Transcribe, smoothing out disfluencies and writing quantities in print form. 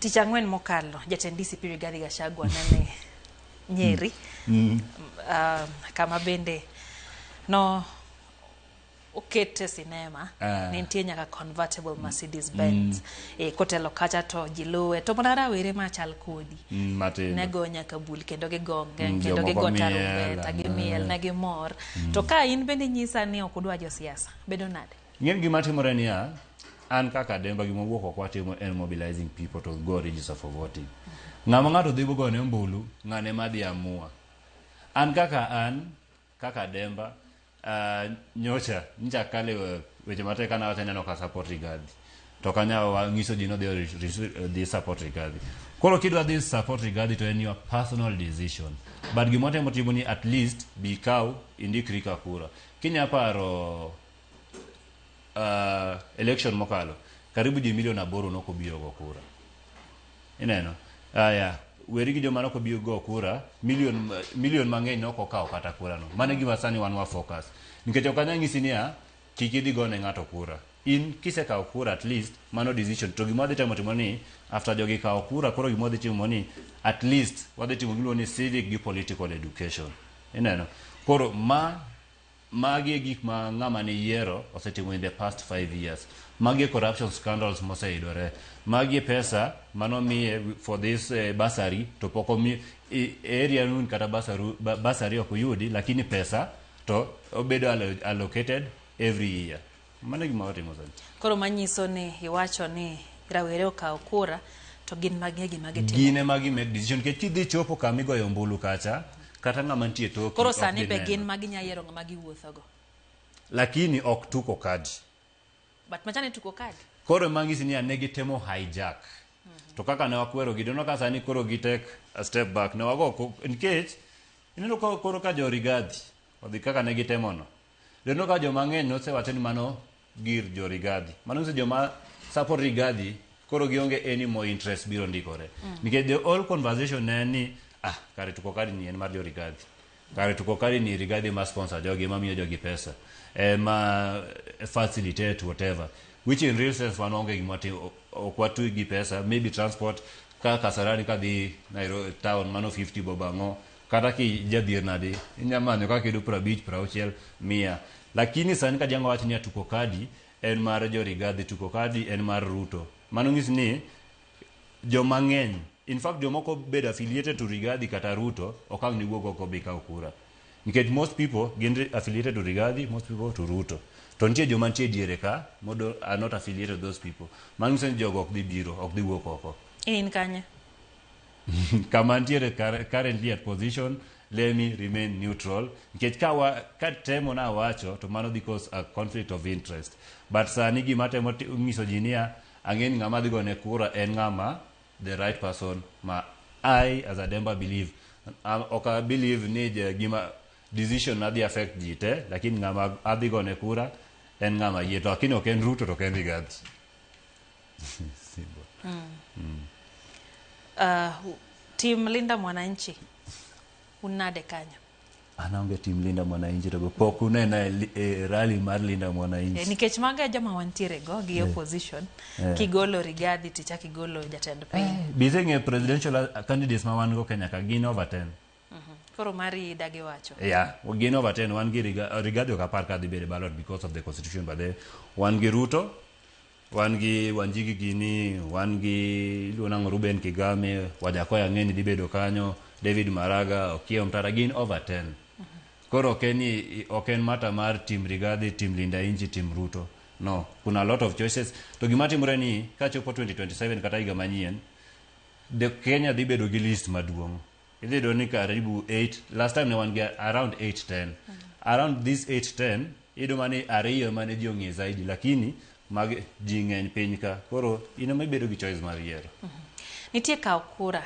Tich ang'wen mokalo jatend DCP Rigathi Gachagua nene Nyeri kama bende no okete sinema nitie nyaka convertible Mercedes Benz kotelo kacha to jiluwe to mana rawere machal kodi nego nyaka bul kendo gigonge kendo gigota rumbeta gimiel na gimor to ka in bende nyisa ni ok udwa jo siasa bedo nade ng'en gima timore niya an kaka Demba gima wuok ok watimo en mobilizing people to go register for voting ng'ama ng'ato dhi go ne mbulu ng'ane madhi amua an kaka Demba nyocha nja kale weche mateka na wateneno ka support Rigathi to kanya ngiso jino the support Rigathi koro kidwa this support Rigathi to any your personal decision but gimote motibo ni at least bikau indikri ka kura kinya paro election mokalo karibu ji milioni 8 noko biyo go kura ineno aya weri gi joma noko biyo go kura milion mang'eny noko kawo kata kura no mane gima sani wan wa focus nikech okanya ng'isi niya kikidhi gone ng'ato kura in kise kawo kura at least mano decision to gima dhi timo ni after jogi kawo kura koro gima dhi timo ni at least wadhi timo gilo ni civic gi political education ineno koro magi gik ma ng'ama ni yiero osetimo in the past 5 years magi corruption scandals moseidore magi pesa mano miye for this bursary to poko mi area nun kata bursary okuyudi lakini pesa to obedo allocated every year mano gima watimo sani koro manyiso ni iwacho ni rawere okawo kura to gin magi gima gitimo gine magi make decision ke kidhi chopo kamigo yombulu kacha kata ng'ama nitie to koro sani be gin magi nyayiero ng'ama giwuothogo lakini ok tuko kadi but machane tuko kadi koro mangisi ni ane gitemo hijack to kaka ne wakwero gidono ka sani koro gitek a step back ne wago nikech ineno koro ka jo Rigathi odhi kaka ne gitemo no dono ka jo mang'eny no se wacho ni mano gir jo Rigathi mano se joma support Rigathi koro gionge any more interest biro ndikore nikech the all conversation ne ni kare tuko kadi ni en mar jo Rigathi kare tuko kadi ni Rigathi ma sponsor jogi ma miyo jogi pesa ma facilitate whatever which in real sense wanonge gimati okwatu gi pesa maybe transport ka Kasarani ka di Nairobi town mano 50 bobango kata ki jadhir nadi inyamanyo ka kidu 50 100 lakini sani ka jango wachni tuko kadi en mar jo Rigathi tuko kadi en mar Ruto mano ngis ni jo mang'eny in fact jomoko bedo affiliated to Rigathi kata Ruto okang ni wuogo ko bika ukura nikech most people get affiliated to Rigathi most people to Ruto to nitie joma nitie diere ka modo are not affiliated to those people mangiso ni jogo ok dhi biro ok dhi wuok oko in kanya kama nitie currently at position let me remain neutral nikech ka temo na wacho to mano because a conflict of interest but sani gima temo ngiso jinia ang'en ng'ama dhi gone kura en ng'ama the right person ma I as a Demba believe okay believe ni gima decision na di affect jite lakini ng'ama adhi gone kura en ng'ama yie to lakini ok en Ruto to ken Rigathi team Linda Mwananchi unade kanya anaonge team Linda Mwananchi to pok unena rally mar Linda Mwananchi nikech maga jama wantiere go gi opposition kigolo Rigathi ticha kigolo jatend piny bizenge presidential candidates ma wan go Kenya ka gin over 10 koro mari dagi wacho gin over 10 wan gi Rigathi ok apar ka dhi bedo ballot because of the constitution but wan gi Ruto wan gi Wanjigi Gini wan gi Luonang Ruben Kigame Wajakoya ng'eni dhi bedo kanyo David Maraga Okiya Mtara gin over 10 koro ok en mata mar team Rigathi team Linda Inchi team Ruto no kuna a lot of choices to gima timore ni ka chopo 2027 kata higa manyien the Kenya dhi bedo gi list maduong' idhi do ni karibu 8 last time ne wan gi around 8-10 around this 8-10 ido mane ariyo mane ji ong'e zaidi lakini mag ji ng'eny piny ka koro ino mebedo gi choice mar yiero nitie kawo kura